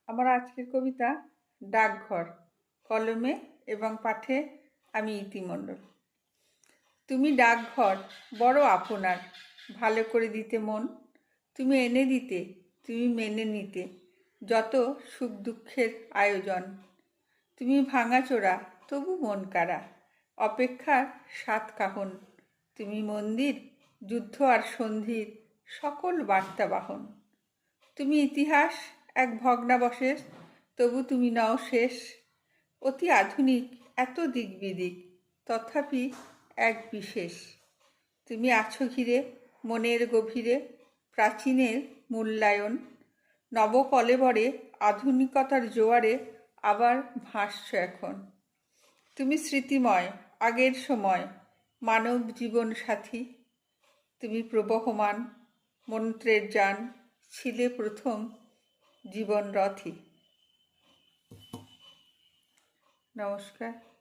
আমার আজকের কবিতা ডাকঘর। কলমে এবং পাঠে আমি ইতি মণ্ডল। তুমি ডাকঘর বড় আপনার, ভালো করে দিতে মন। তুমি এনে দিতে, তুমি মেনে নিতে যত সুখ দুঃখের আয়োজন। তুমি ভাঙাচোরা তবু মন কাড়া, অপেক্ষার সাত কাহন। তুমি মন্দির, যুদ্ধ আর সন্ধির সকল বার্তাবাহন। তুমি ইতিহাস এক ভগ্নাবশেষ, তবু তুমি নও শেষ। অতি আধুনিক এত দিক বিদিক, তথাপি এক বিশেষ। তুমি আছো ঘিরে মনের গভীরে, প্রাচীনের মূল্যায়ন। নবকলেবরে আধুনিকতার জোয়ারে আবার ভাসছ এখন। তুমি স্মৃতিময় আগের সময়, মানব জীবন সাথী। তুমি প্রবহমান মন্ত্রের যান, ছিলে প্রথম জীবন রথী। নমস্কার।